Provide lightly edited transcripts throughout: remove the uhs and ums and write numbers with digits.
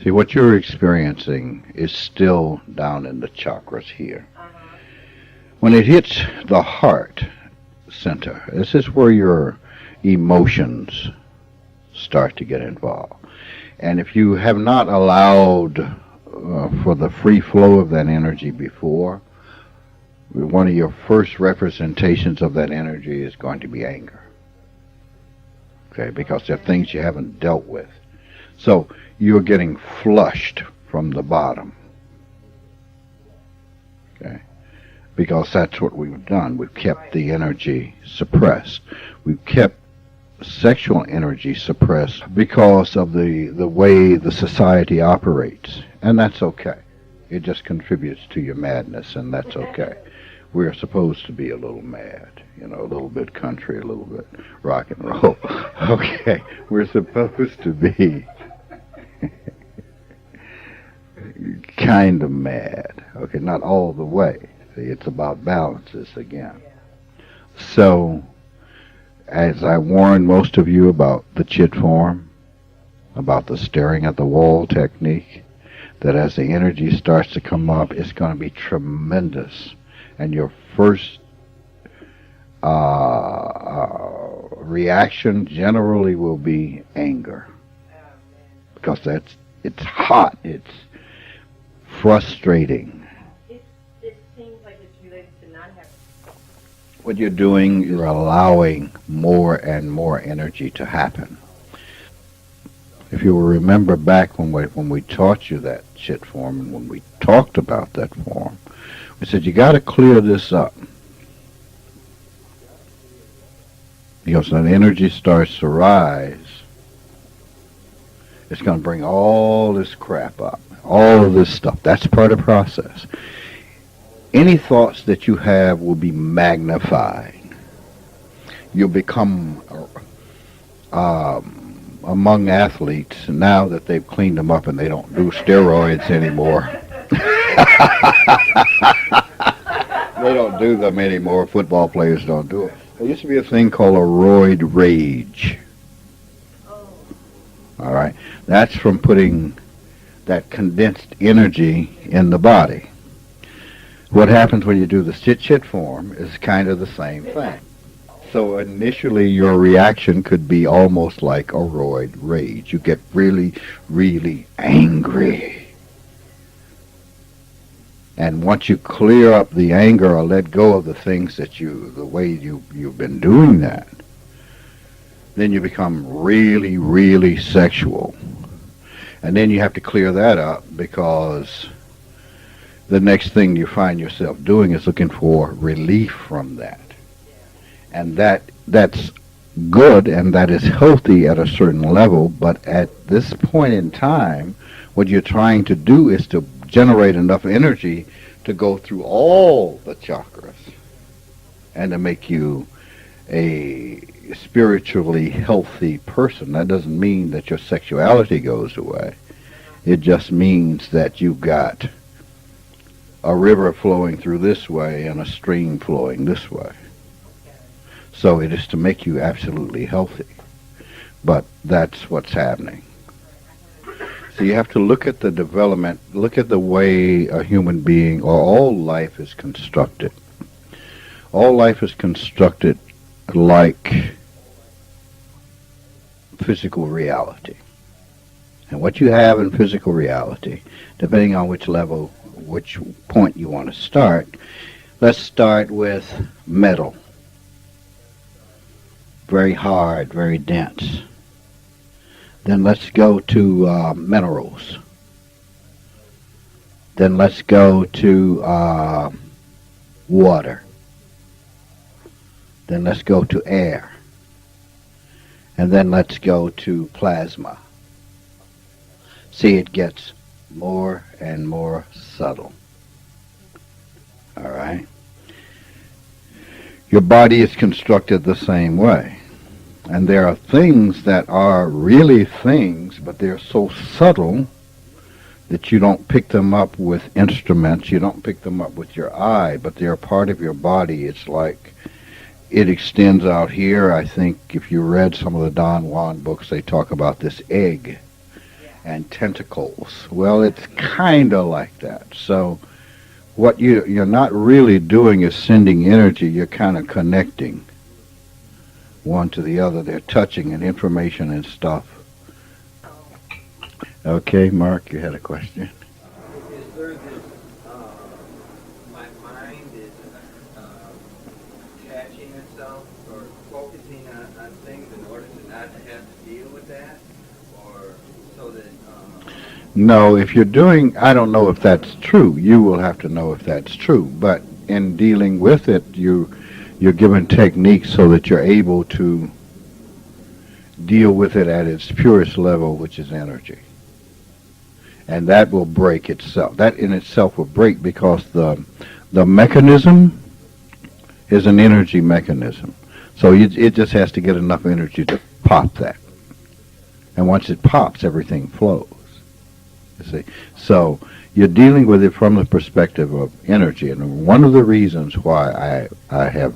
See, what you're experiencing is still down in the chakras here. When it hits the heart center, this is where your emotions start to get involved. And if you have not allowed for the free flow of that energy before, one of your first representations of that energy is going to be anger. Okay, because there are things you haven't dealt with. So you're getting flushed from the bottom. Okay, because that's what we've done. We've kept the energy suppressed. We've kept sexual energy suppressed because of the way the society operates. And that's okay. It just contributes to your madness, and that's okay. We're supposed to be a little mad, a little bit country, a little bit rock and roll. Okay, we're supposed to be kind of mad. Okay, not all the way. See, it's about balances again. So, as I warned most of you about the chit form, about the staring at the wall technique, that as the energy starts to come up, it's going to be tremendous. And your first reaction generally will be anger. Because it's hot, it's frustrating. It seems like it's related to not having. What you're doing, you're allowing more and more energy to happen. If you will remember back when we taught you that chit form and when we talked about that form, we said you got to clear this up. Because when energy starts to rise, it's going to bring all this crap up, all of this stuff. That's part of the process. Any thoughts that you have will be magnified. You'll become among athletes, now that they've cleaned them up and they don't do steroids anymore. They don't do them anymore. Football players don't do it. There used to be a thing called a roid rage. All right. That's from putting that condensed energy in the body. What happens when you do the chit form is kind of the same thing. So initially your reaction could be almost like a roid rage. You get really, really angry. And once you clear up the anger or let go of the things that the way you've been doing that, then you become really, really sexual. And then you have to clear that up because the next thing you find yourself doing is looking for relief from that. And that's good and that is healthy at a certain level, but at this point in time, what you're trying to do is to generate enough energy to go through all the chakras and to make you a spiritually healthy person. That doesn't mean that your sexuality goes away. It just means that you've got a river flowing through this way and a stream flowing this way. So it is to make you absolutely healthy. But that's what's happening. So you have to look at the development, look at the way a human being or all life is constructed. All life is constructed like physical reality. And what you have in physical reality, depending on which level, which point you want to start, let's start with metal. Very hard, very dense. Then let's go to minerals. Then let's go to water. Then let's go to air. And then let's go to plasma. See, it gets more and more subtle. All right? Your body is constructed the same way. And there are things that are really things, but they're so subtle that you don't pick them up with instruments. You don't pick them up with your eye, but they're part of your body. It's like it extends out here. I think if you read some of the Don Juan books, they talk about this egg. and tentacles. Well, it's kind of like that. So what you're not really doing is sending energy. You're kind of connecting one to the other. They're touching and information and stuff. Okay, Mark, you had a question. Is there this, my mind is attaching itself or focusing on things in order to not have to deal with that? Or so that, No, if you're doing, I don't know if that's true. You will have to know if that's true. But in dealing with it, you're given techniques so that you're able to deal with it at its purest level, which is energy. And that will break itself. That in itself will break because the mechanism is an energy mechanism. So it just has to get enough energy to pop that. And once it pops, everything flows. You see? So you're dealing with it from the perspective of energy. And one of the reasons why I have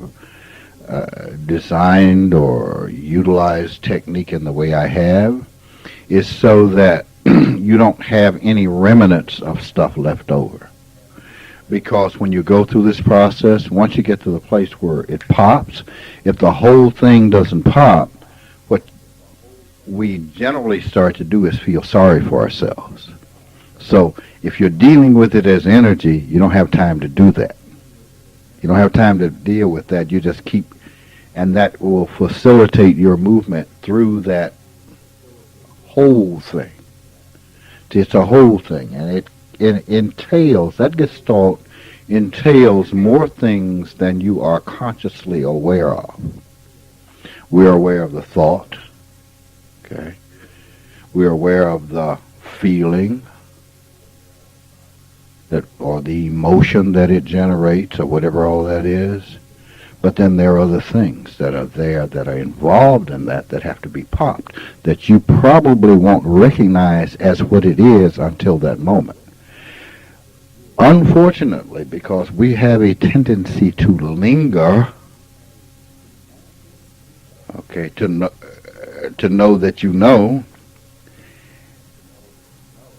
designed or utilized technique in the way I have is so that you don't have any remnants of stuff left over. Because when you go through this process, once you get to the place where it pops, if the whole thing doesn't pop, what we generally start to do is feel sorry for ourselves. So if you're dealing with it as energy, you don't have time to do that. You don't have time to deal with that. You just keep, and that will facilitate your movement through that whole thing. It's a whole thing, and it entails, that gestalt entails more things than you are consciously aware of. We're aware of the thought, okay? We're aware of the feeling, that, or the emotion that it generates, or whatever all that is. But then there are other things that are there that are involved in that have to be popped, that you probably won't recognize as what it is until that moment. Unfortunately, because we have a tendency to linger, okay, to know that you know,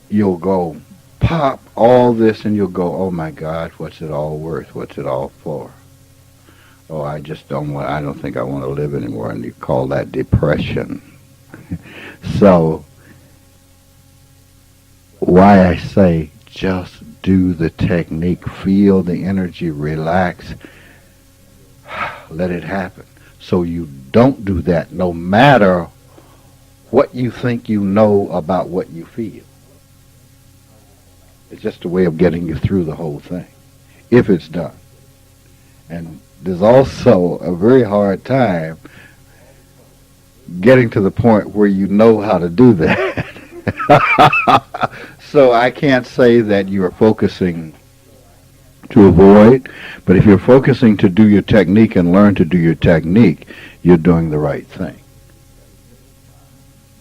you'll go pop all this and you'll go, oh my God, what's it all worth? What's it all for? Oh, I don't think I want to live anymore, and you call that depression. So, why I say just do the technique, feel the energy, relax, let it happen. So you don't do that no matter what you think you know about what you feel. It's just a way of getting you through the whole thing, if it's done. And there's also a very hard time getting to the point where you know how to do that. So I can't say that you are focusing to avoid, but if you're focusing to do your technique and learn to do your technique, you're doing the right thing.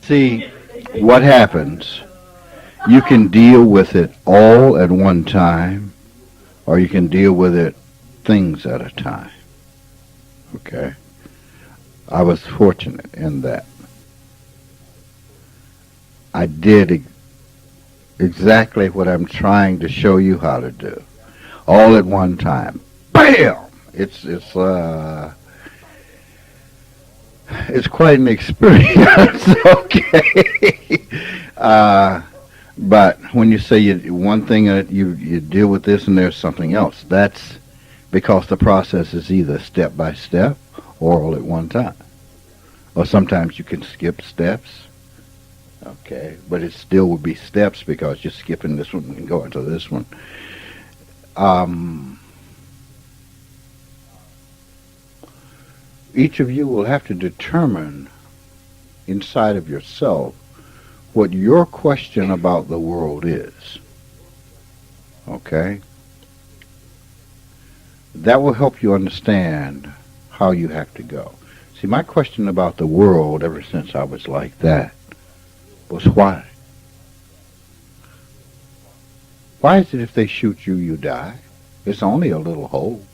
See, what happens, you can deal with it all at one time, or you can deal with it things at a time. Okay? I was fortunate in that. I did exactly what I'm trying to show you how to do, all at one time. Bam! It's quite an experience. Okay. But when you say one thing you deal with this and there's something else, that's because the process is either step by step or all at one time. Or sometimes you can skip steps. Okay, but it still would be steps because you're skipping this one and going to this one. Each of you will have to determine inside of yourself what your question about the world is. Okay? That will help you understand how you have to go. See, my question about the world ever since I was like that was why? Why is it if they shoot you, you die? It's only a little hole.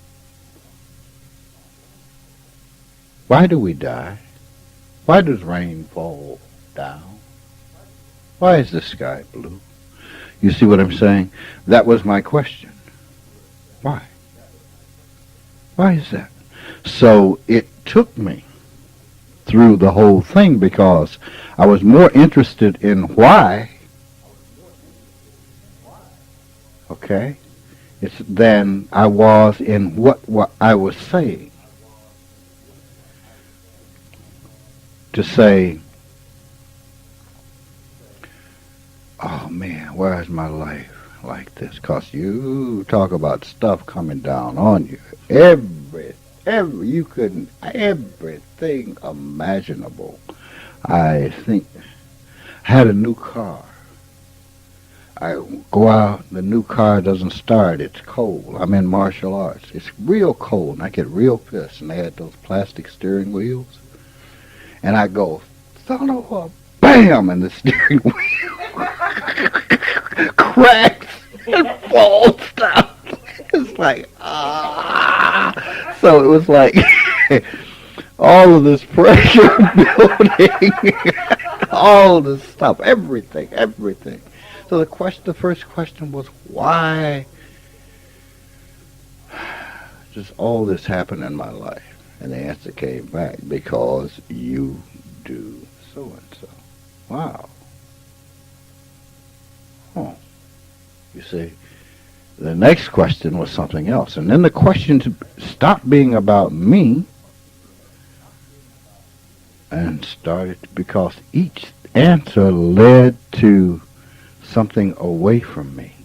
Why do we die? Why does rain fall down? Why is the sky blue? You see what I'm saying? That was my question. Why? Why is that? So it took me through the whole thing because I was more interested in why, okay, than I was in what I was saying. To say, oh man, why is my life like this? Because you talk about stuff coming down on you. Everything imaginable. I think I had a new car. I go out, the new car doesn't start, it's cold. I'm in martial arts. It's real cold, and I get real pissed. And they had those plastic steering wheels. And I go, son of a bam, and the steering wheel cracks and falls down. It's like, ah. So it was like all of this pressure building, all of this stuff, everything. So the first question was, why does all this happen in my life? And the answer came back, because you do so-and-so. Wow. Oh. You see, the next question was something else. And then the questions stopped being about me and started, because each answer led to something away from me.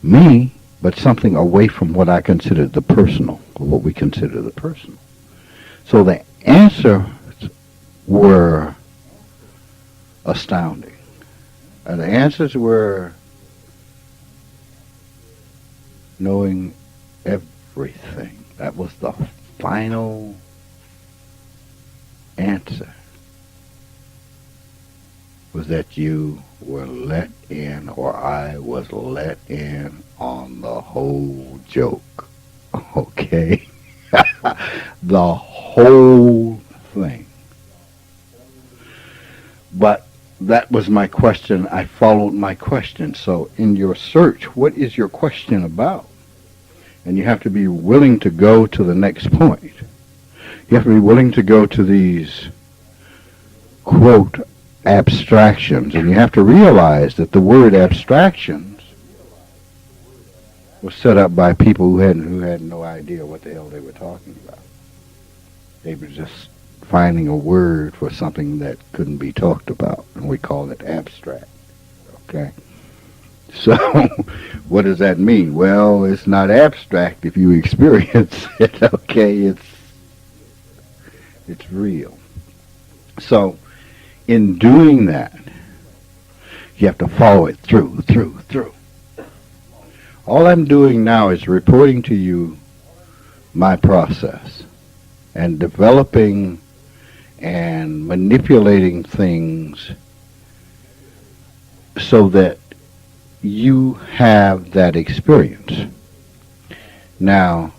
Me, but something away from what I considered the personal, or what we consider the personal. So the answers were astounding. And the answers were knowing everything. That was the final answer, was that you were let in, or I was let in on the whole joke. Okay? The whole thing. But that was my question. I followed my question. So in your search, what is your question about? And you have to be willing to go to the next point. You have to be willing to go to these, quote, abstractions. And you have to realize that the word abstractions was set up by people who had no idea what the hell they were talking about. They were just finding a word for something that couldn't be talked about, and we call it abstract. Okay? So, what does that mean? Well, it's not abstract if you experience it. Okay? It's real. So, in doing that, you have to follow it through. All I'm doing now is reporting to you my process and developing and manipulating things so that you have that experience. Now,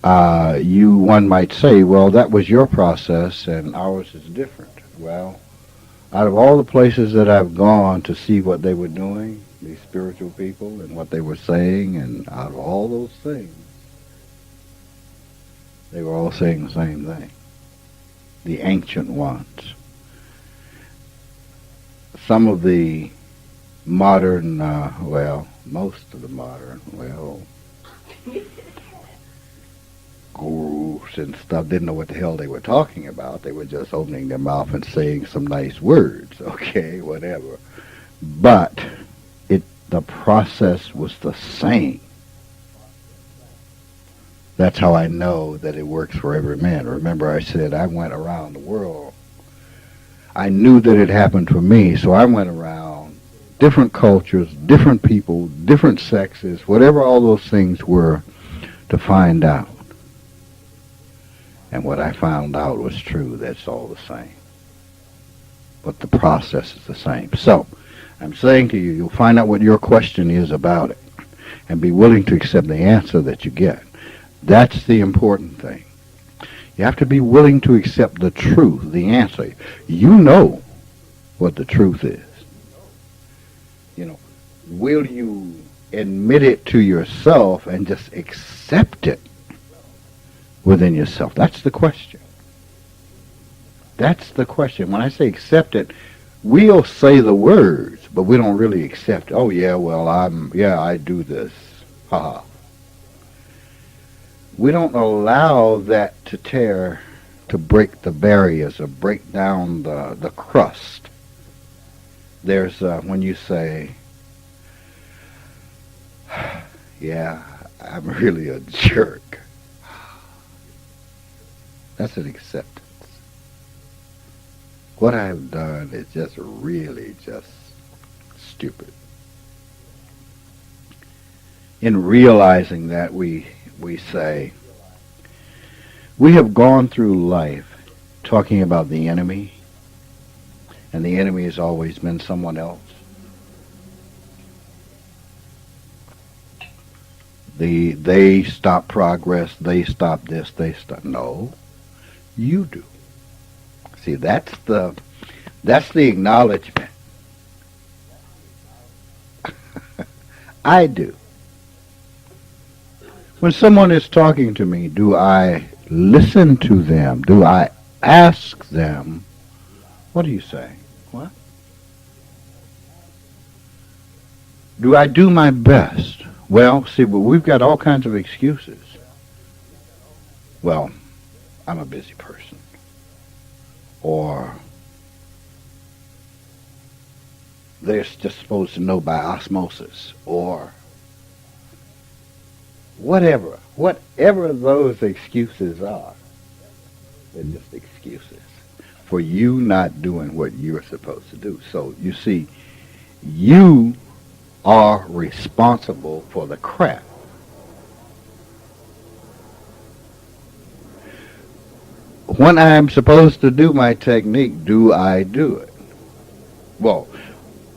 one might say, well, that was your process and ours is different. Well, out of all the places that I've gone to see what they were doing, these spiritual people, and what they were saying, and out of all those things, they were all saying the same thing. The ancient ones. Some of the modern, most of the modern, gurus and stuff didn't know what the hell they were talking about. They were just opening their mouth and saying some nice words, okay, whatever. But the process was the same. That's how I know that it works for every man. Remember, I said I went around the world. I knew that it happened for me, so I went around different cultures, different people, different sexes, whatever all those things were, to find out. And what I found out was true. That's all the same. But the process is the same. So, I'm saying to you, you'll find out what your question is about it, and be willing to accept the answer that you get. That's the important thing. You have to be willing to accept the truth, the answer. You know what the truth is. You know, will you admit it to yourself and just accept it within yourself? That's the question. That's the question. When I say accept it, we'll say the words, but we don't really accept, oh yeah, well, I do this. Ha. We don't allow that to break the barriers or break down the crust. There's, when you say, yeah, I'm really a jerk. That's an acceptance. What I've done is just really just stupid. In realizing that, we say, we have gone through life talking about the enemy, and the enemy has always been someone else. They stop progress, they stop this, they stop. No, you do. See, that's the acknowledgement. I do. When someone is talking to me, do I listen to them? Do I ask them, what do you say? What? Do I do my best? Well, see, but we've got all kinds of excuses. Well, I'm a busy person. Or they're just supposed to know by osmosis. Or whatever those excuses are, they're just excuses for you not doing what you're supposed to do. So, you see, you are responsible for the crap. When I'm supposed to do my technique, do I do it? Well,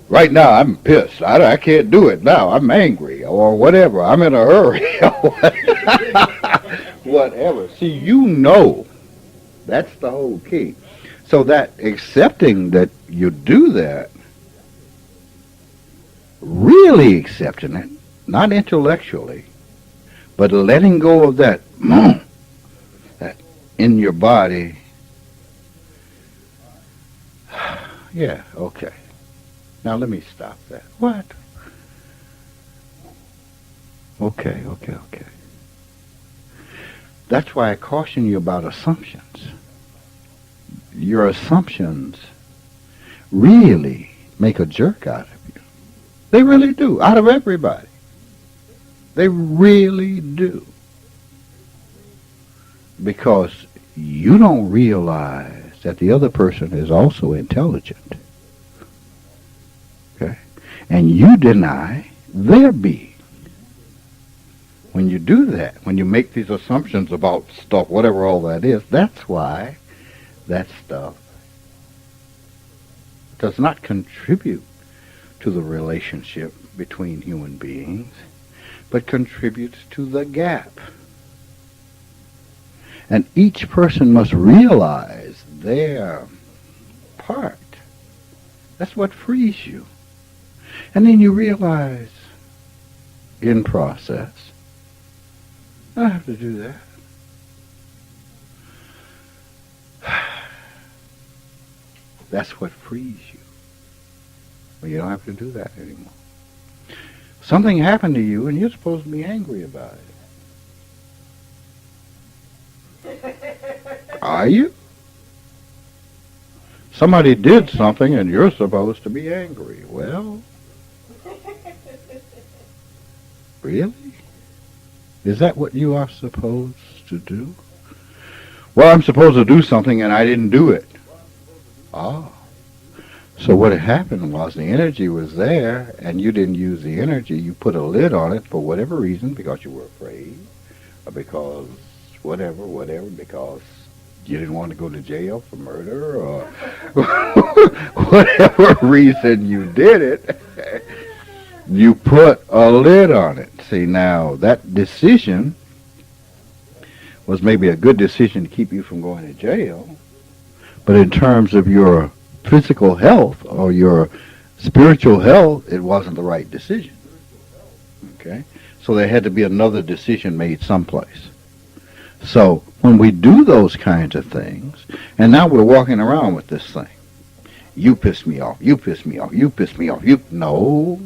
right now I'm pissed. I can't do it now. I'm angry or whatever. I'm in a hurry or whatever. See, you know, that's the whole key. So that accepting that you do that, really accepting it, not intellectually, but letting go of that in your body. Yeah, okay. Now let me stop that. What? Okay. That's why I caution you about assumptions. Your assumptions really make a jerk out of you. They really do, out of everybody. They really do. Because you don't realize that the other person is also intelligent. Okay? And you deny their being. When you do that, when you make these assumptions about stuff, whatever all that is, that's why that stuff does not contribute to the relationship between human beings, but contributes to the gap. And each person must realize their part. That's what frees you. And then you realize, in process, I don't have to do that. That's what frees you. Well, you don't have to do that anymore. Something happened to you and you're supposed to be angry about it. Are you? Somebody did something and you're supposed to be angry. Well, really? Is that what you are supposed to do? Well, I'm supposed to do something and I didn't do it. Ah. So what had happened was the energy was there and you didn't use the energy. You put a lid on it for whatever reason, because you were afraid, or because whatever, because you didn't want to go to jail for murder, or whatever reason you did it, you put a lid on it. See, now, that decision was maybe a good decision to keep you from going to jail, but in terms of your physical health or your spiritual health, it wasn't the right decision. Okay? So there had to be another decision made someplace. So when we do those kinds of things, and now we're walking around with this thing, you piss me off, you piss me off, you piss me off, you... No.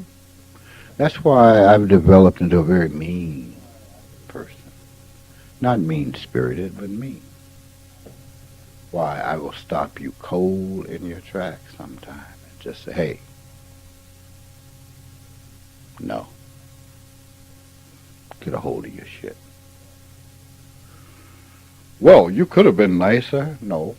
That's why I've developed into a very mean person. Not mean-spirited, but mean. Why, I will stop you cold in your tracks sometime and just say, hey, no. Get a hold of your shit. Well, you could have been nicer. No.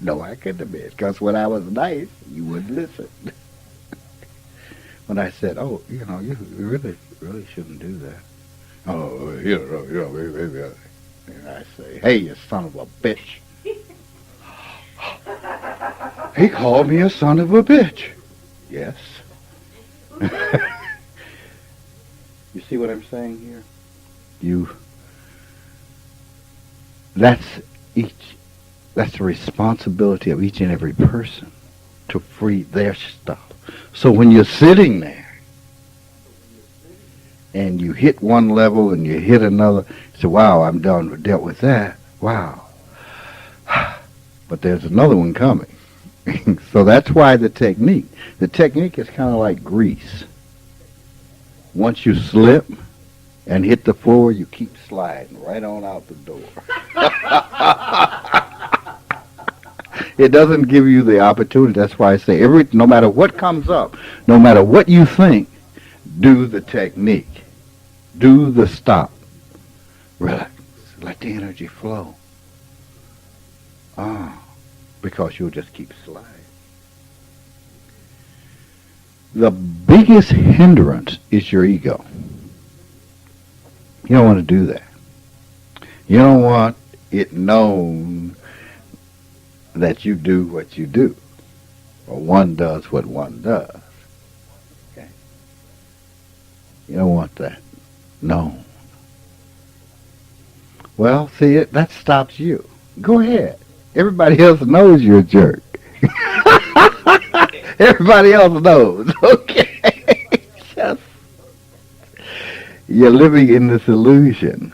No, I couldn't have been. Because when I was nice, you wouldn't listen. When I said, oh, you really shouldn't do that. Oh, maybe. And I say, hey, you son of a bitch. He called me a son of a bitch. Yes. You see what I'm saying here? That's the responsibility of each and every person to free their stuff. So when you're sitting there and you hit one level and you hit another, you say, wow, I'm done, dealt with that. Wow. But there's another one coming. So that's why the technique is kind of like grease. Once you slip and hit the floor, you keep sliding right on out the door. It doesn't give you the opportunity. That's why I say no matter what comes up, no matter what you think, do the technique. Do the stop. Relax. Let the energy flow. Because you'll just keep sliding. The biggest hindrance is your ego. You don't want to do that. You don't want it known that you do what you do, or one does what one does. Okay? You don't want that known. Well, see, that stops you. Go ahead. Everybody else knows you're a jerk. Everybody else knows. Okay? Just, you're living in this illusion.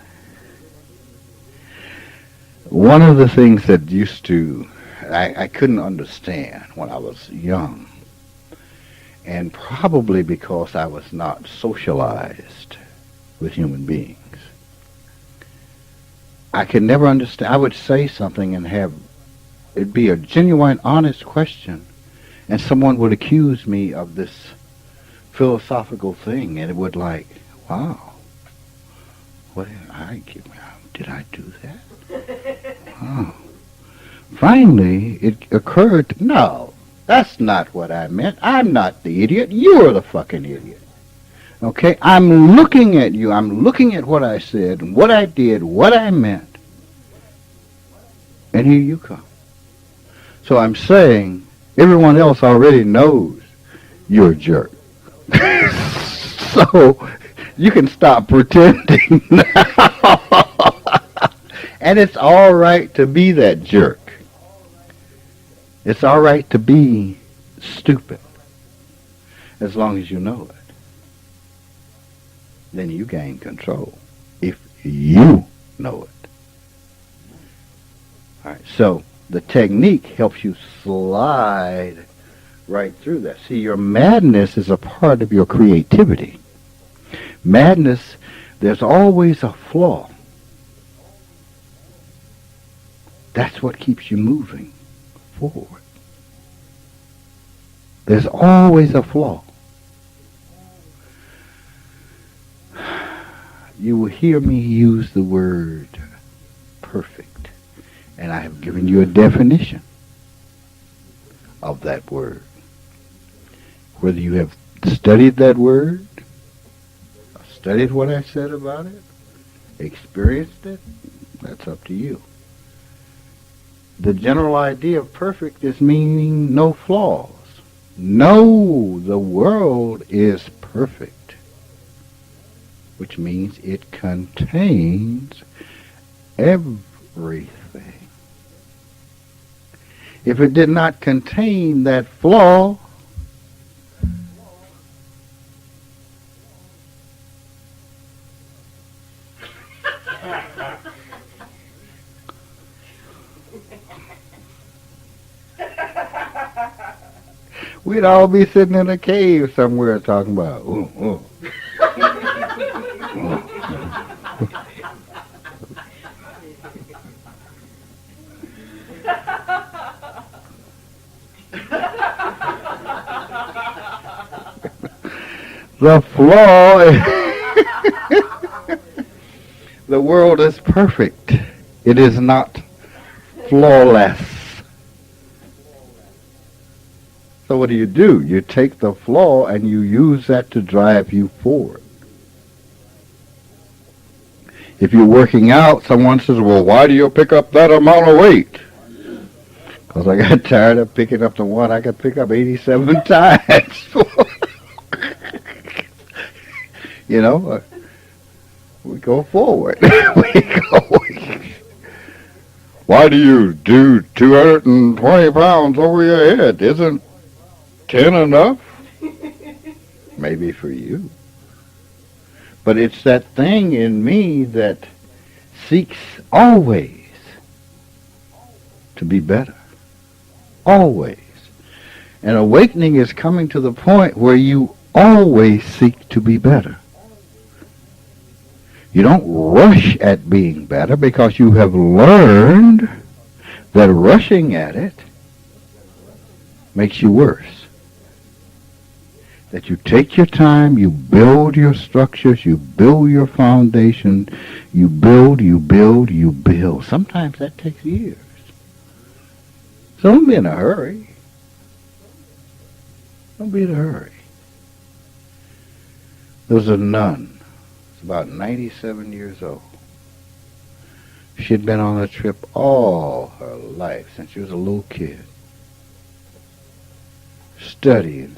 One of the things that I couldn't understand when I was young, and probably because I was not socialized with human beings, I could never understand. I would say something and it'd be a genuine, honest question, and someone would accuse me of this philosophical thing, and it would like, wow, did I do that? Oh. Finally, it occurred, no, that's not what I meant. I'm not the idiot. You're the fucking idiot. Okay? I'm looking at you. I'm looking at what I said, what I did, what I meant. And here you come. So I'm saying everyone else already knows you're a jerk. So you can stop pretending now. And it's all right to be that jerk. It's all right to be stupid, as long as you know it. Then you gain control, if you know it. All right, so the technique helps you slide right through that. See, your madness is a part of your creativity. Madness, there's always a flaw. That's what keeps you moving forward. There's always a flaw. You will hear me use the word perfect, and I have given you a definition of that word. Whether you have studied that word, studied what I said about it, experienced it, that's up to you. The general idea of perfect is meaning no flaws. No, the world is perfect, which means it contains everything. If it did not contain that flaw, we'd all be sitting in a cave somewhere talking about, ooh, ooh. The flaw is the world is perfect. It is not flawless. So what do? You take the flaw and you use that to drive you forward. If you're working out, someone says, well, why do you pick up that amount of weight? Because I got tired of picking up the one I could pick up 87 times. You know, we go forward. Why do you do 220 pounds over your head? Isn't 10 enough? Maybe for you. But it's that thing in me that seeks always to be better. Always. And awakening is coming to the point where you always seek to be better. You don't rush at being better because you have learned that rushing at it makes you worse. That you take your time, you build your structures, you build your foundation, you build. Sometimes that takes years. So don't be in a hurry. Don't be in a hurry. There was a nun. About 97 years old. She'd been on a trip all her life since she was a little kid. Studying,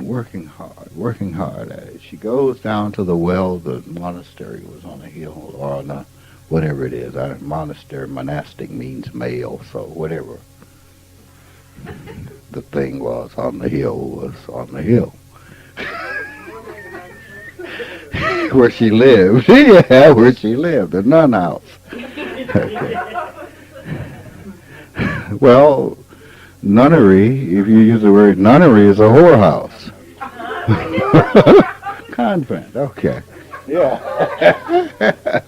working hard at it. She goes down to the well. The monastery was on a hill or on a, whatever it is. Monastery, monastic means male, so whatever the thing was on the hill. Where she lived. Yeah, where she lived, the nun house. Okay. Well, nunnery, if you use the word nunnery, is a whorehouse. Convent, okay. Yeah.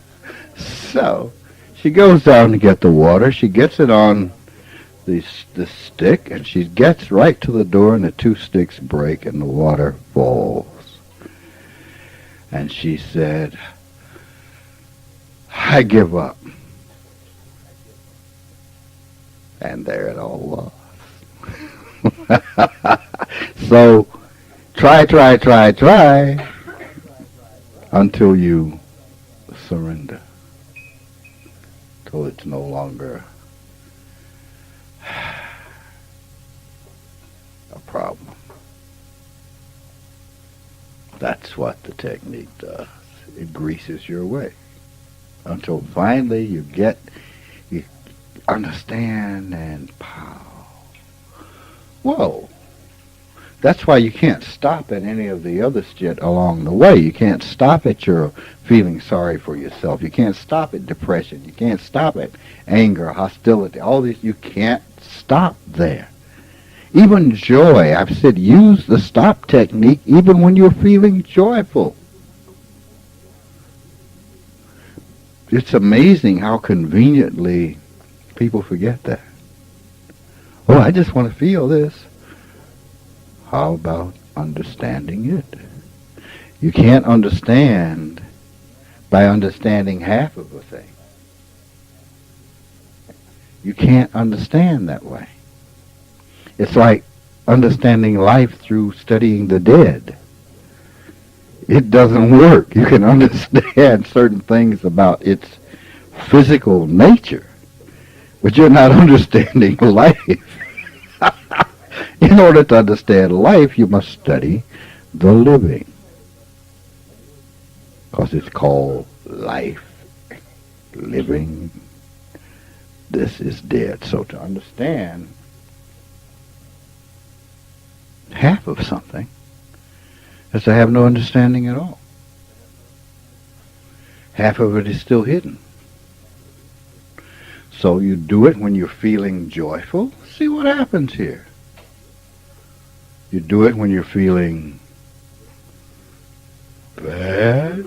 So, she goes down to get the water. She gets it on the stick, and she gets right to the door, and the two sticks break, and the water falls. And she said, I give up. And there it all was. So, try until you surrender. Till it's no longer a problem. That's what the technique does. It greases your way until finally you understand and pow. Whoa. That's why you can't stop at any of the other shit along the way. You can't stop at your feeling sorry for yourself. You can't stop at depression. You can't stop at anger, hostility, all these. You can't stop there. Even joy, I've said use the stop technique even when you're feeling joyful. It's amazing how conveniently people forget that. Oh, I just want to feel this. How about understanding it? You can't understand by understanding half of a thing. You can't understand that way. It's like understanding life through studying the dead. It doesn't work. You can understand certain things about its physical nature, but you're not understanding life. In order to understand life, you must study the living, because it's called life, living, this is dead. So to understand half of something is to have no understanding at all. Half of it is still hidden. So you do it when you're feeling joyful. See what happens here. You do it when you're feeling bad.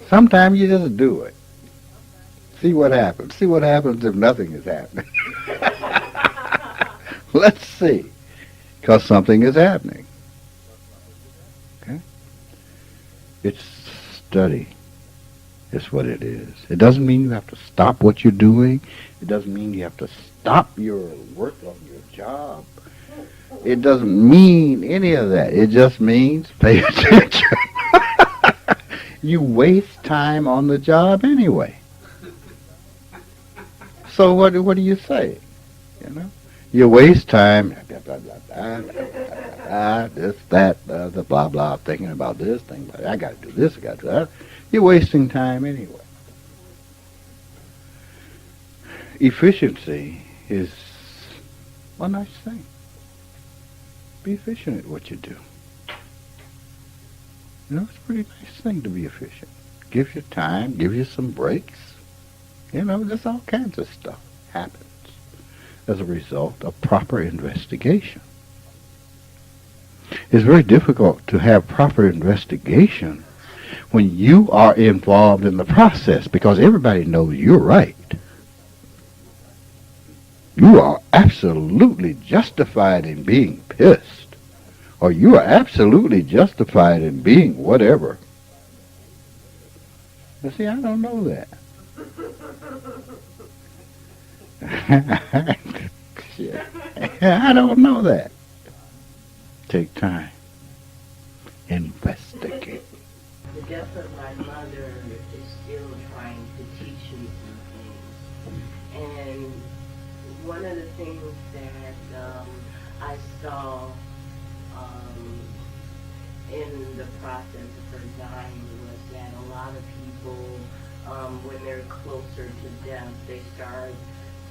Sometimes you just do it. See what happens. See what happens if nothing is happening. Let's see. Because something is happening. Okay? It's study. It's what it is. It doesn't mean you have to stop what you're doing. It doesn't mean you have to stop your work on your job. It doesn't mean any of that. It just means pay attention. You waste time on the job anyway. So what do you say? You know, you waste time. Blah, blah, blah, blah, blah, blah, this, that, the blah blah, thinking about this thing. But I got to do this. I got to do that. You're wasting time anyway. Efficiency is a nice thing. Be efficient at what you do. You know, it's a pretty nice thing to be efficient. Gives you time, gives you some breaks. You know, just all kinds of stuff happens as a result of proper investigation. It's very difficult to have proper investigation when you are involved in the process, because everybody knows you're right. You are absolutely justified in being pissed, or you are absolutely justified in being whatever. But see, I don't know that. Shit. I don't know that. Take time. Investigate. The death of my mother is still trying to teach me some things. And one of the things that I saw in the process of her dying was that a lot of people, when they're closer to death, they start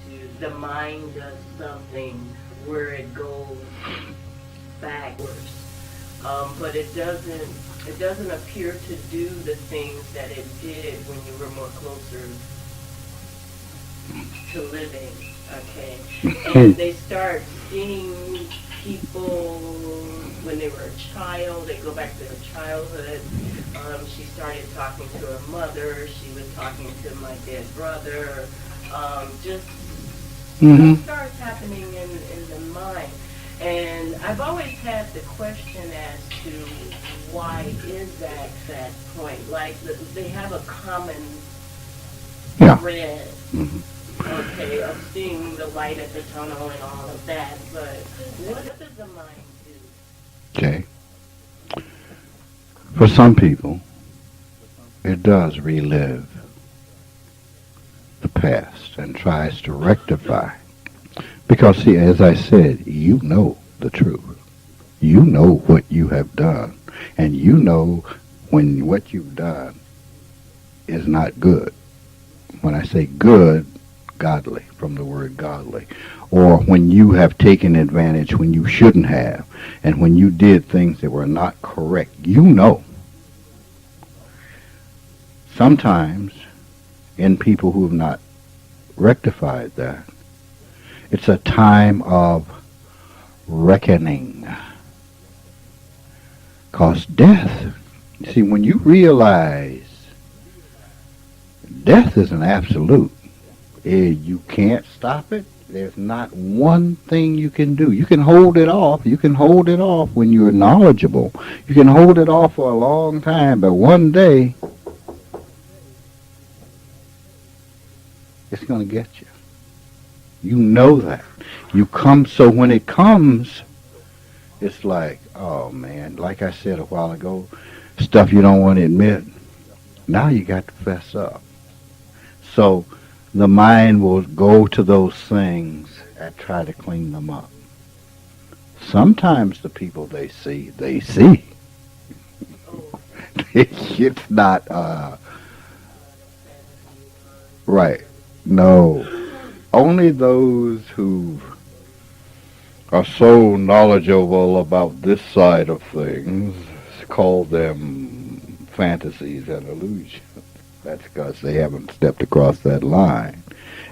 to, the mind does something where it goes backwards. But it doesn't appear to do the things that it did when you were more closer to living, okay? And they start seeing people when they were a child, they go back to their childhood. She started talking to her mother, she was talking to my dead brother. Just stuff starts happening in the mind. And I've always had the question as to why is that point? Like, they have a common thread, okay, of seeing the light at the tunnel and all of that, but what does the mind do? Okay. For some people, it does relive the past and tries to rectify. Because, see, as I said, you know the truth. You know what you have done. And you know when what you've done is not good. When I say good, godly, from the word godly. Or when you have taken advantage when you shouldn't have. And when you did things that were not correct. You know. Sometimes, in people who have not rectified that, it's a time of reckoning. Because death, see, when you realize death is an absolute, you can't stop it. There's not one thing you can do. You can hold it off. You can hold it off when you're knowledgeable. You can hold it off for a long time, but one day, it's going to get you. You know that. You come, so when it comes, it's like, oh man, like I said a while ago, stuff you don't want to admit, now you got to fess up. So the mind will go to those things and try to clean them up. Sometimes the people they see. It's not, right. No. Only those who are so knowledgeable about this side of things call them fantasies and illusions. That's because they haven't stepped across that line.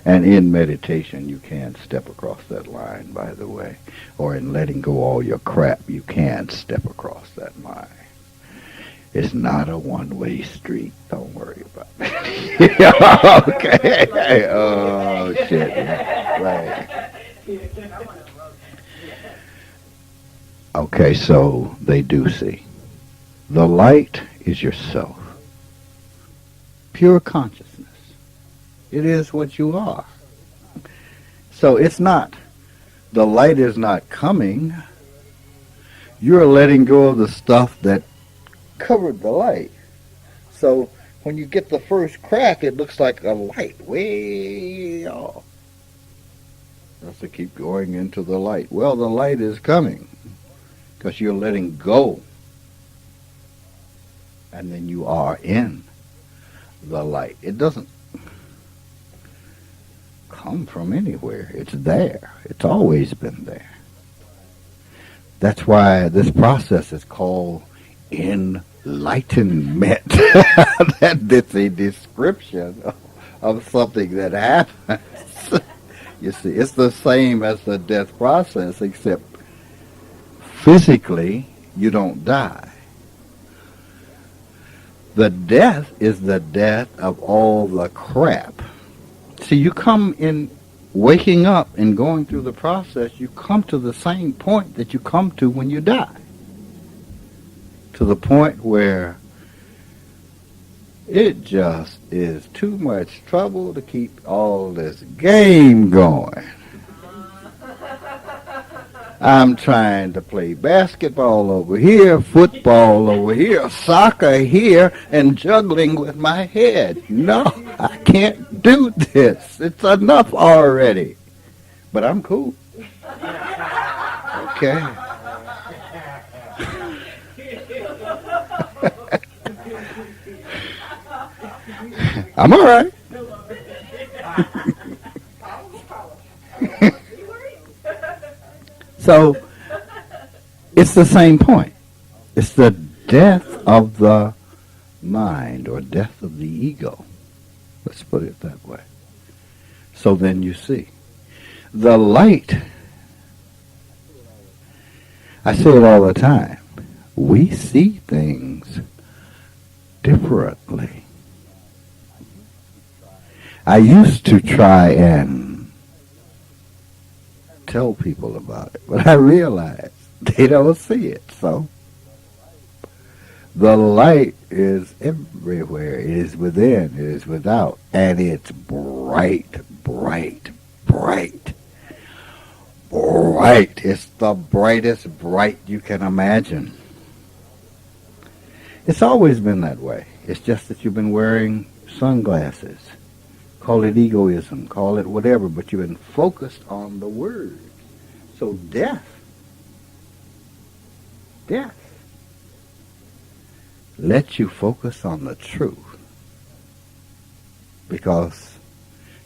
And in meditation, you can step across that line, by the way. Or in letting go all your crap, you can step across that line. It's not a one-way street. Don't worry about it. Okay. Oh, shit. Right. Okay, so they do see. The light is yourself. Pure consciousness. It is what you are. So it's not, the light is not coming. You're letting go of the stuff that covered the light. So when you get the first crack, it looks like a light way off. You have to keep going into the light. Well, the light is coming because you're letting go. And then you are in the light. It doesn't come from anywhere. It's there. It's always been there. That's why this process is called enlightenment. That's a description of something that happens. You see, it's the same as the death process, except physically you don't die. The death is the death of all the crap. See, you come in waking up and going through the process, you come to the same point that you come to when you die. To the point where it just is too much trouble to keep all this game going. I'm trying to play basketball over here, football over here, soccer here, and juggling with my head. No, I can't do this. It's enough already. But I'm cool. Okay. I'm all right. So, it's the same point. It's the death of the mind, or death of the ego. Let's put it that way. So then you see. The light, I say it all the time, we see things differently. I used to try and tell people about it, but I realize they don't see it. So the light is everywhere. It is within, it is without, and it's bright, bright, bright, bright. It's the brightest bright you can imagine. It's always been that way. It's just that you've been wearing sunglasses. Call it egoism, call it whatever, but you've been focused on the word. So death lets you focus on the truth, because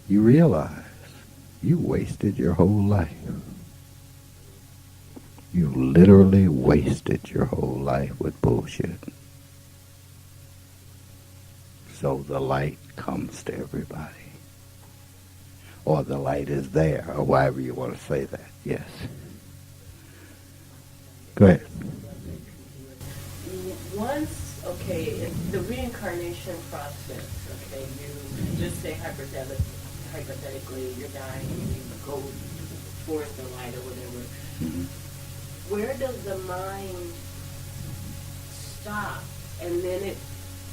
you realize you wasted your whole life. You literally wasted your whole life with bullshit. So the light comes to everybody. Or the light is there, or however you want to say that. Yes. Go ahead. Once, okay, in the reincarnation process, okay, you just say hypothetically, you're dying, you go forth the light or whatever. Mm-hmm. Where does the mind stop? And then it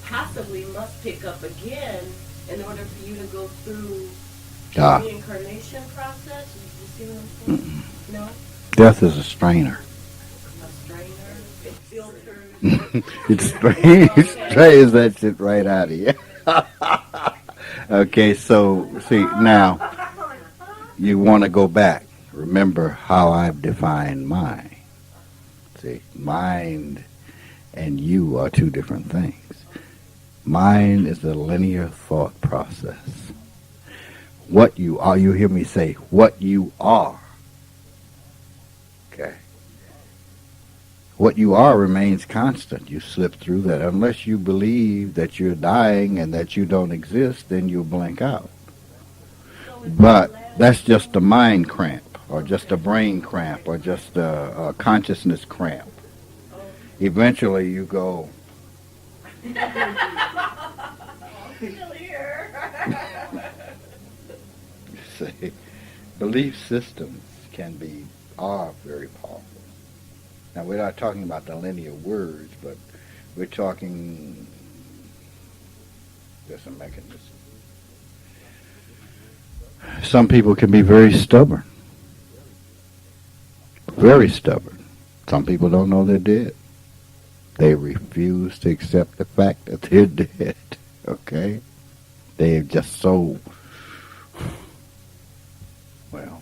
possibly must pick up again in order for you to go through the reincarnation process? You see what I'm saying? Mm-mm. No? Death is a strainer. A strainer? It filters? It strains that shit right out of you. Okay, so, see, now, you want to go back. Remember how I've defined mind. See, mind and you are two different things. Mind is a linear thought process. what you are. You hear me say what you are. Okay. What you are remains constant. You slip through that. Unless you believe that you're dying and that you don't exist, then you'll blank out. But that's just a mind cramp, or just a brain cramp, or just a consciousness cramp. Eventually you go, Still here. say, belief systems are very powerful. Now, we're not talking about the linear words, but we're talking, there's a mechanism. Some people can be very stubborn. Very stubborn. Some people don't know they're dead. They refuse to accept the fact that they're dead. Okay? They're just so, well,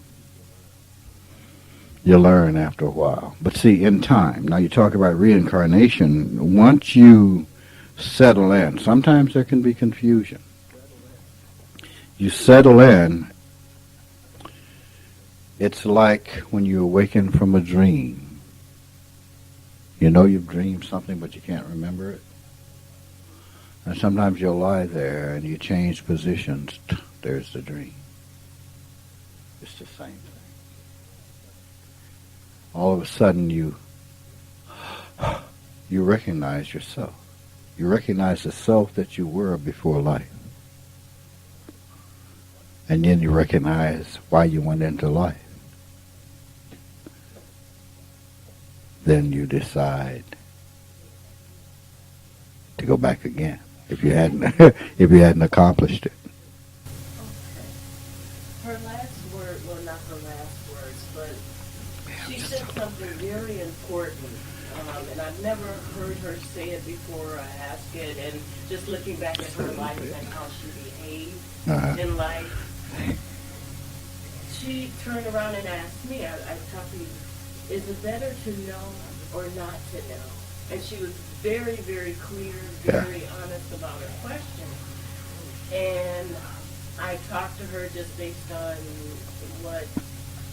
you learn after a while. But see, in time, now you talk about reincarnation, once you settle in, sometimes there can be confusion. You settle in, it's like when you awaken from a dream. You know you've dreamed something, but you can't remember it. And sometimes you'll lie there and you change positions. There's the dream. It's the same thing. All of a sudden you recognize yourself. You recognize the self that you were before life. And then you recognize why you went into life. Then you decide to go back again if you hadn't accomplished it. Okay. Her last word, well, not her last words, but she said something very important, and I've never heard her say it before or ask it, and just looking back at her life and how she behaved in life, she turned around and asked me, I talked to you, is it better to know or not to know? And she was very, very clear, very honest about her question. And I talked to her just based on what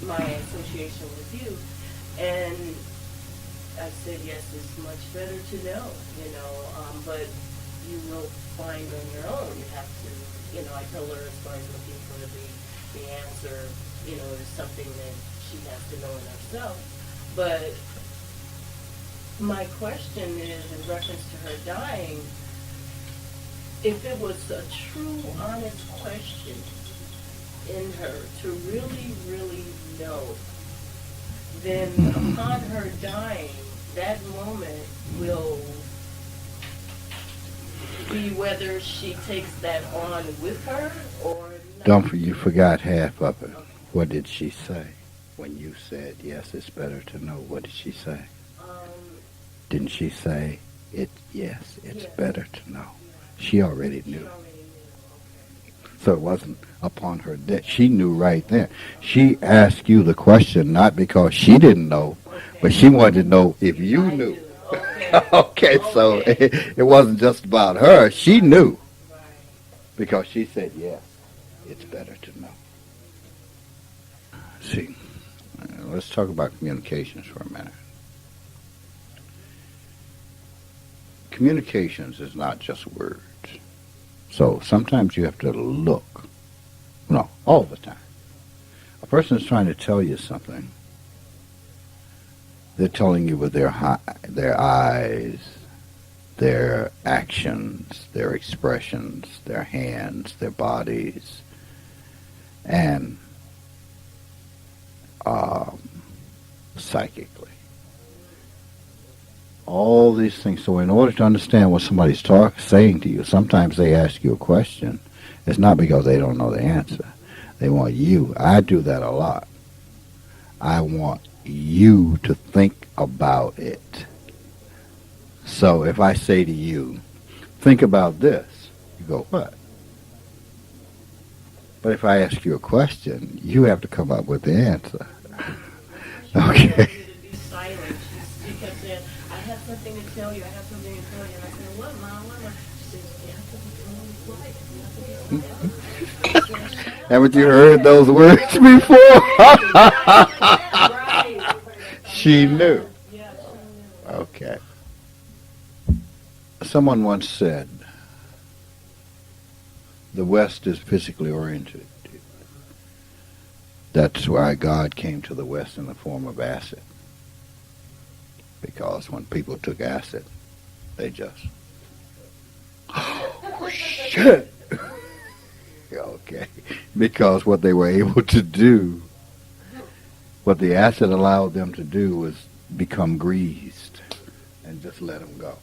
my association with you. And I said, yes, it's much better to know, but you will find on your own. You have to, I told her as far as looking for the answer, is something that she has to know in herself. But my question is, in reference to her dying, if it was a true, honest question in her to really, really know, then upon her dying, that moment will be whether she takes that on with her or not. You forgot half of it. What did she say? When you said, yes, it's better to know, what did she say? Didn't she say, yes, it's better to know? She already knew. So it wasn't upon her death. She knew right there. She asked you the question not because she didn't know, but she wanted to know if you knew. Okay, so it wasn't just about her. She knew. Because she said, yes, it's better to know. See, let's talk about communications for a minute. Communications is not just words. So sometimes you have to look. No, all the time. A person is trying to tell you something. They're telling you with their eyes, their actions, their expressions, their hands, their bodies, and psychically. All these things. So in order to understand what somebody's saying to you, sometimes they ask you a question. It's not because they don't know the answer. They want you. I do that a lot. I want you to think about it. So if I say to you, think about this, you go, what? But if I ask you a question, you have to come up with the answer. Okay. She kept saying, I have something to tell you, I have something to tell you. And I said, what, Mom? She said, you have to be quiet. You have to be quiet. I said, shut up. Haven't you heard those words before? Right. She knew. Yeah, she knew. Okay. Someone once said, the West is physically oriented. That's why God came to the West in the form of acid. Because when people took acid, they just, oh, shit. Okay. Because what they were able to do, what the acid allowed them to do was become greased and just let them go. All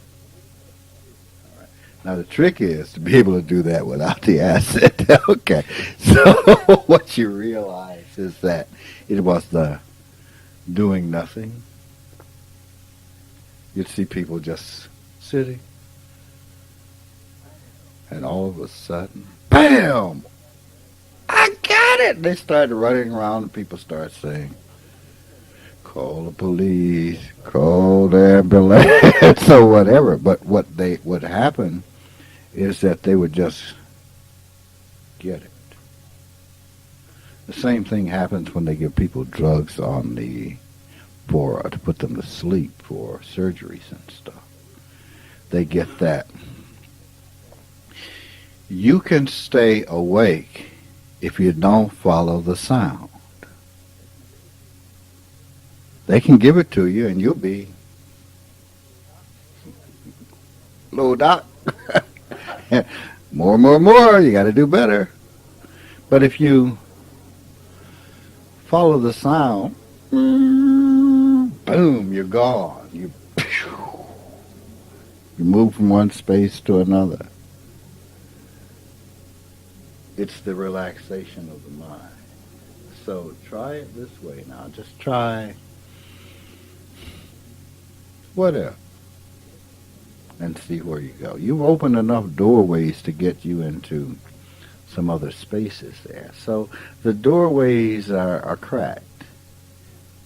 right. Now the trick is to be able to do that without the acid. Okay. So what you realize is that it was the doing nothing. You'd see people just sitting, and all of a sudden, bam! I got it! They started running around, and people started saying, call the police, call the ambulance, or whatever. But what happened is that they would just get it. The same thing happens when they give people drugs to put them to sleep for surgeries and stuff. They get that. You can stay awake if you don't follow the sound. They can give it to you and you'll be low doc. More, you got to do better. But if you follow the sound, boom, you're gone. You move from one space to another. It's the relaxation of the mind. So try it this way now. Just try whatever and see where you go. You've opened enough doorways to get you into some other spaces there. So the doorways are cracked.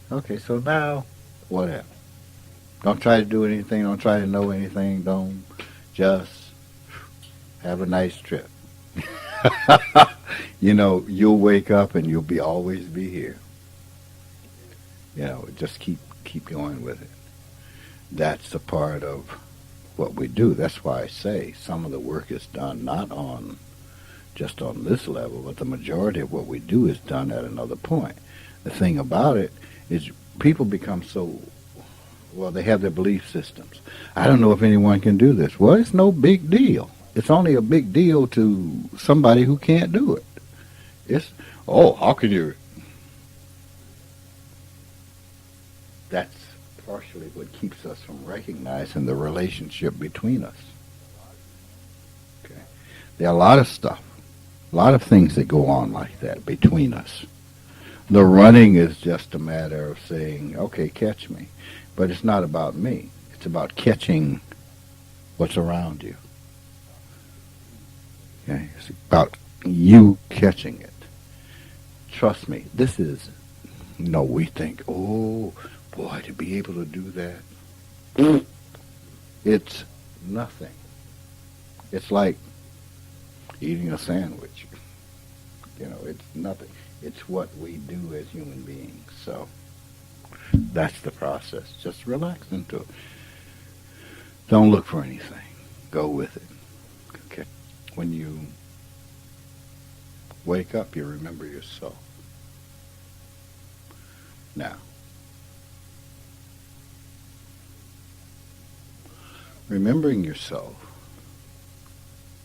Okay, so now whatever. Don't try to do anything. Don't try to know anything. Don't just have a nice trip. You'll wake up and you'll always be here. Just keep going with it. That's a part of what we do. That's why I say some of the work is done not just on this level, but the majority of what we do is done at another point. The thing about it is people become they have their belief systems. I don't know if anyone can do this. Well, it's no big deal. It's only a big deal to somebody who can't do it. How can you? That's partially what keeps us from recognizing the relationship between us. Okay. There are a lot of stuff, a lot of things that go on like that between us. The running is just a matter of saying, okay, catch me. But it's not about me. It's about catching what's around you. Okay? It's about you catching it. Trust me, this is, we think, oh, boy, to be able to do that. It's nothing. It's like eating a sandwich. It's nothing. It's what we do as human beings. So that's the process. Just relax into it. Don't look for anything. Go with it. Okay. When you wake up, you remember yourself. Now, remembering yourself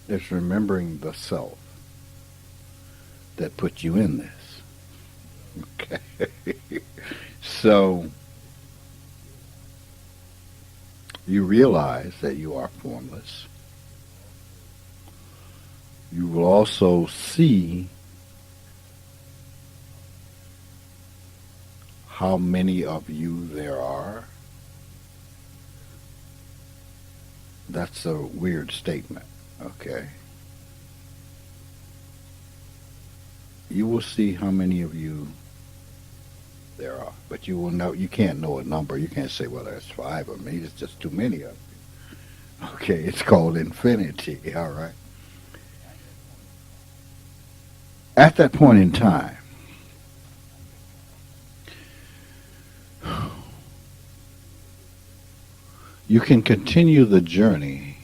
is remembering the self that put you in this. Okay. So, you realize that you are formless. You will also see how many of you there are. That's a weird statement, okay? You will see how many of you there are, but you can't know a number. You can't say, well, there's 5 of me. It's just too many of you. Okay, it's called infinity, all right? At that point in time, you can continue the journey.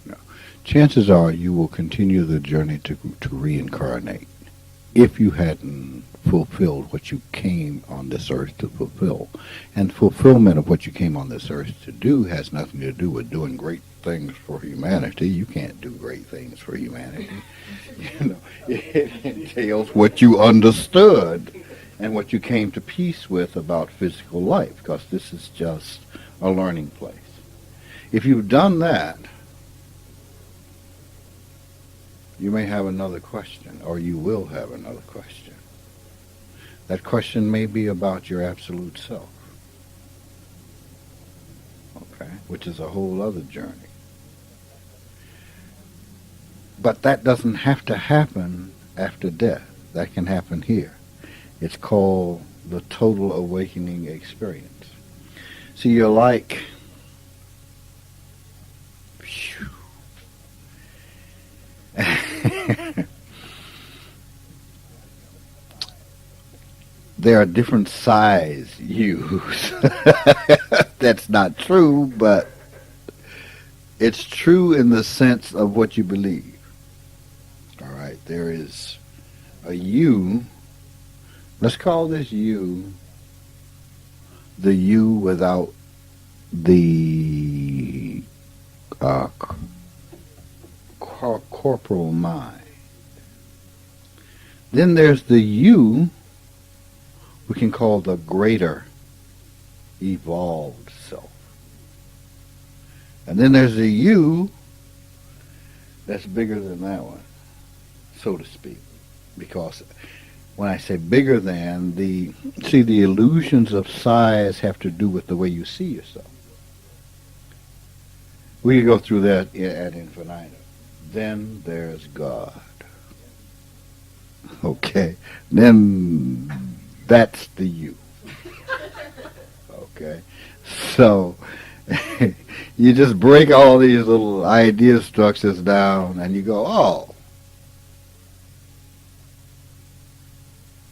No. Chances are you will continue the journey to reincarnate if you hadn't fulfilled what you came on this earth to fulfill. And fulfillment of what you came on this earth to do has nothing to do with doing great things for humanity. You can't do great things for humanity. It entails what you understood and what you came to peace with about physical life, because this is just a learning place. If you've done that, you may have another question, or you will have another question. That question may be about your absolute self, okay, which is a whole other journey. But that doesn't have to happen after death. That can happen here. It's called the total awakening experience. See, you're like, there are different size yous. That's not true, but it's true in the sense of what you believe. All right, there is a you. Let's call this you the you without the corporal mind. Then there's the you we can call the greater evolved self. And then there's the you that's bigger than that one, so to speak. Because when I say bigger than, the illusions of size have to do with the way you see yourself. We could go through that ad infinitum. Then there's God. Okay. Then that's the you. Okay. So you just break all these little idea structures down and you go, oh,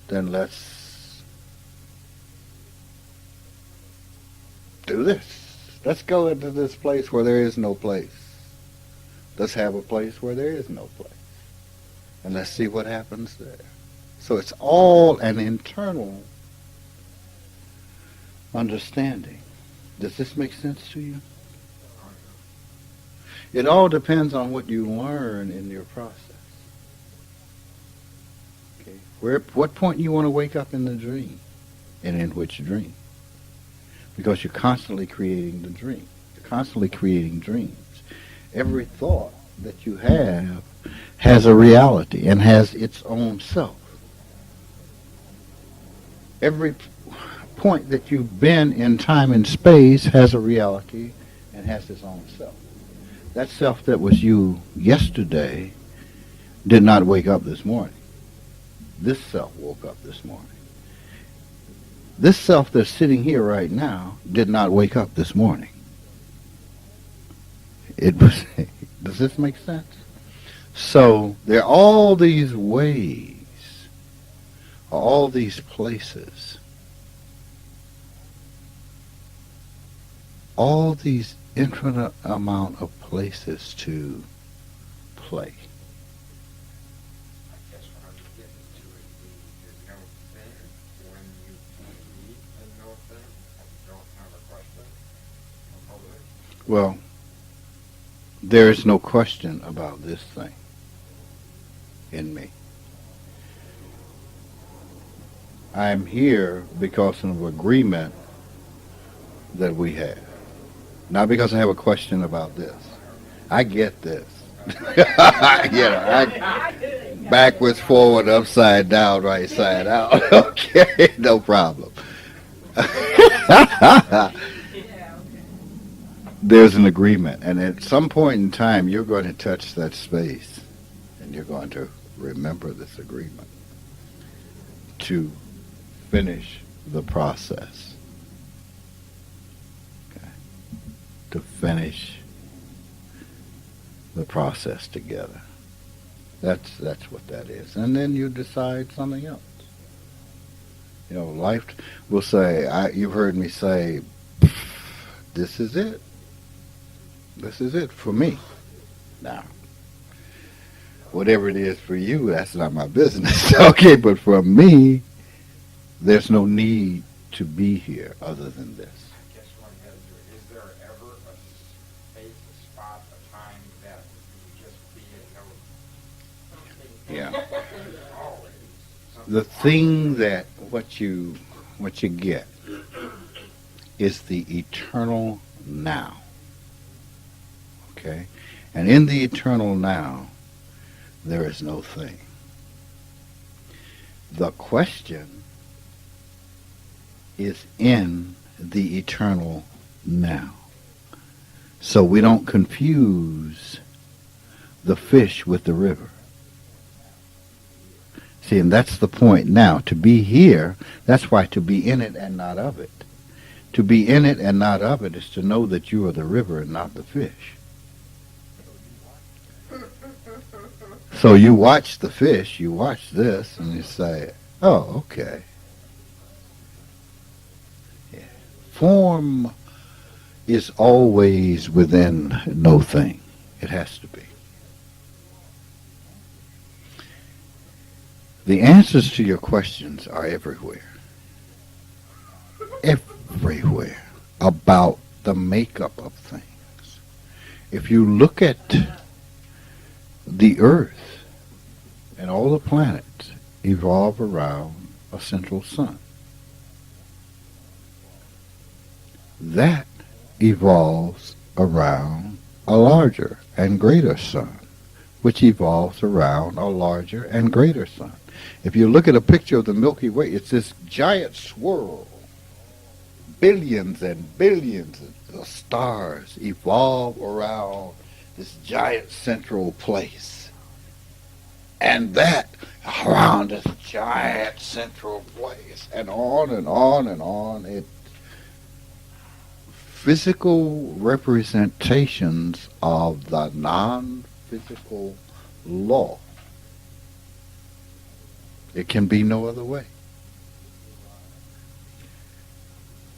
then let's do this. Let's go into this place where there is no place. Let's have a place where there is no place. And let's see what happens there. So it's all an internal understanding. Does this make sense to you? It all depends on what you learn in your process. What point you want to wake up in the dream, and in which dream? Because you're constantly creating the dream. You're constantly creating dreams. Every thought that you have has a reality and has its own self. Every point that you've been in time and space has a reality and has its own self. That self that was you yesterday did not wake up this morning. This self woke up this morning. This self that's sitting here right now did not wake up this morning. It was. Does this make sense? So there are all these ways, all these places, all these infinite amount of places to play. Well, there is no question about this thing in me. I'm here because of an agreement that we have. Not because I have a question about this. I get this. Backwards, forward, upside down, right side out. Okay, no problem. There's an agreement, and at some point in time, you're going to touch that space, and you're going to remember this agreement to finish the process. Okay. To finish the process together. That's what that is. And then you decide something else. Life will say, you've heard me say, this is it. This is it for me. Now, whatever it is for you, that's not my business. Okay, but for me, there's no need to be here other than this. I guess one has to, is there ever a space, a spot, a time that you just be in no? Yeah. Always. The thing that what you get is the eternal now. Okay? And in the eternal now, there is no thing. The question is in the eternal now. So we don't confuse the fish with the river. See, and that's the point now. To be here, that's why to be in it and not of it. To be in it and not of it is to know that you are the river and not the fish. So you watch the fish, you watch this, and you say, oh, okay. Yeah. Form is always within no thing. It has to be. The answers to your questions are everywhere. Everywhere about the makeup of things. If you look at the earth and all the planets evolve around a central sun. That evolves around a larger and greater sun, which evolves around a larger and greater sun. If you look at a picture of the Milky Way, it's this giant swirl. Billions and billions of stars evolve around this giant central place. And that around this giant central place, and on and on and on. It physical representations of the non-physical law. It can be no other way.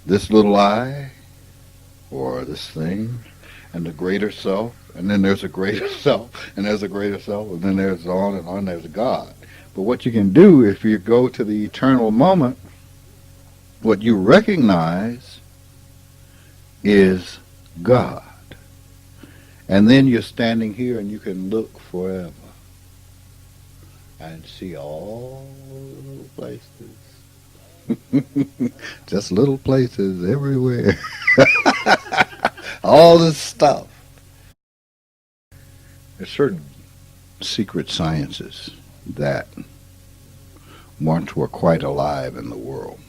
This little I, or this thing, and the greater self, and then there's a greater self, and there's a greater self, and then there's on and on, there's God. But what you can do if you go to the eternal moment, what you recognize is God. And then you're standing here and you can look forever and see all the little places. Just little places everywhere. All this stuff. There's certain secret sciences that once were quite alive in the world.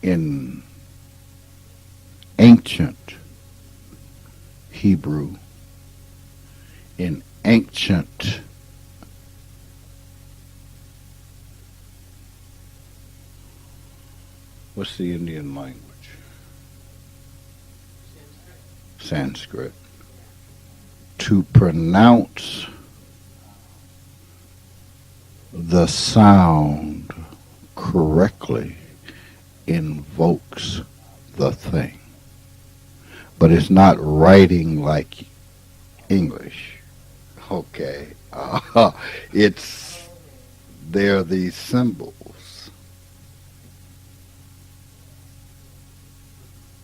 In ancient Hebrew, in ancient what's the Indian language? Sanskrit. To pronounce the sound correctly invokes the thing. But it's not writing like English. Okay. They're these symbols.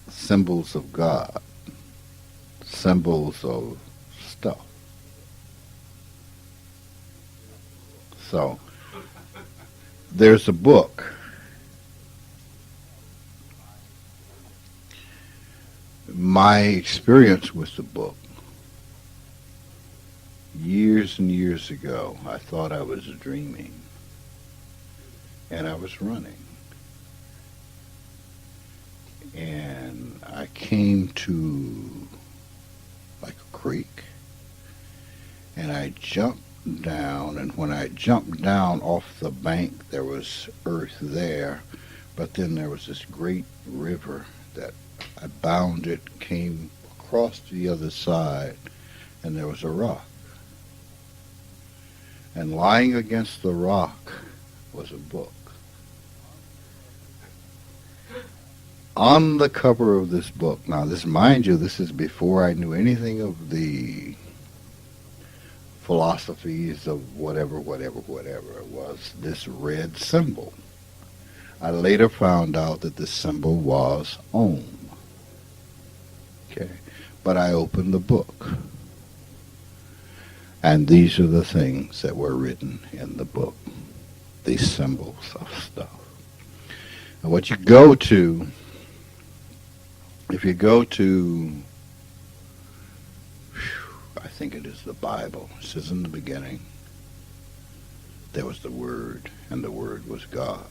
Symbols of God. Symbols of stuff. So, there's a book. My experience with the book, years and years ago, I thought I was dreaming, and I was running. And I came to like a creek, and I jumped down, and when I jumped down off the bank, there was earth there, but then there was this great river that I bounded, came across to the other side, and there was a rock. And lying against the rock was a book. On the cover of this book, now this, mind you, this is before I knew anything of the philosophies of whatever it was, this red symbol. I later found out that the symbol was Om. Okay, but I opened the book, and these are the things that were written in the book, these symbols of stuff. And what you go to, if you go to, I think it is the Bible, it says in the beginning, there was the Word, and the Word was God.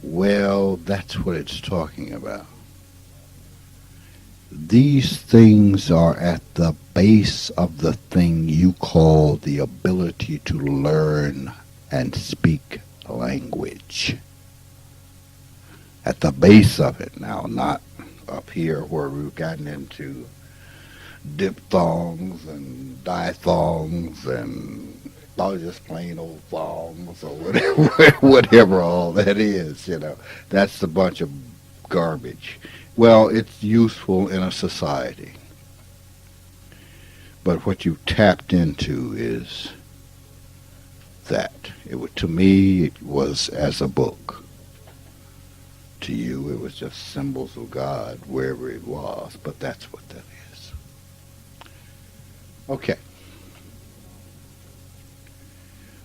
Well, that's what it's talking about. These things are at the base of the thing you call the ability to learn and speak language. At the base of it. Now, not up here where we've gotten into diphthongs and diphthongs and just plain old thongs or whatever all that is, you know. That's a bunch of garbage. Well, it's useful in a society. But what you tapped into is that. To me, it was as a book. To you, it was just symbols of God, wherever it was. But that's what that is. Okay.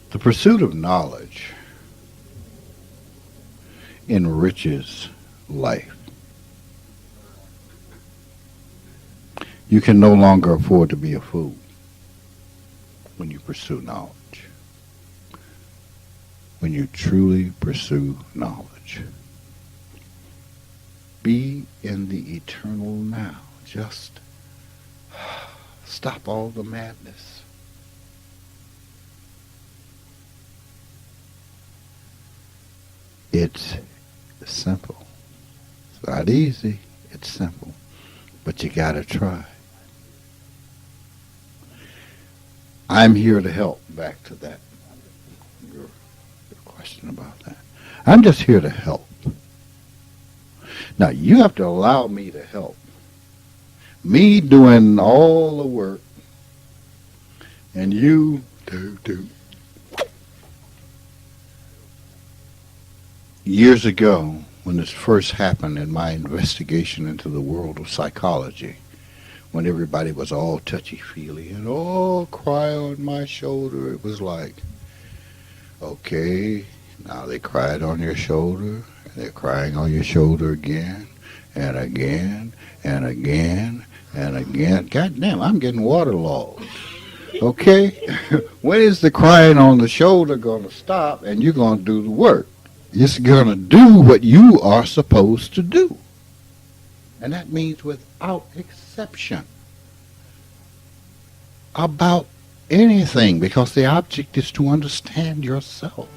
The pursuit of knowledge enriches life. You can no longer afford to be a fool when you pursue knowledge. When you truly pursue knowledge. Be in the eternal now. Just stop all the madness. It's simple. It's not easy. It's simple. But you gotta try. I'm here to help. Back to that. Your question about that. I'm just here to help. Now, you have to allow me to help. Me doing all the work, and you do. Years ago, when this first happened in my investigation into the world of psychology, when everybody was all touchy-feely and all cry on my shoulder, it was like, okay, now they cried on your shoulder, they're crying on your shoulder again, and again, and again, and again. God damn, I'm getting waterlogged. Okay? When is the crying on the shoulder going to stop and you're going to do the work? You're going to do what you are supposed to do. And that means without exception. About anything, because the object is to understand yourself.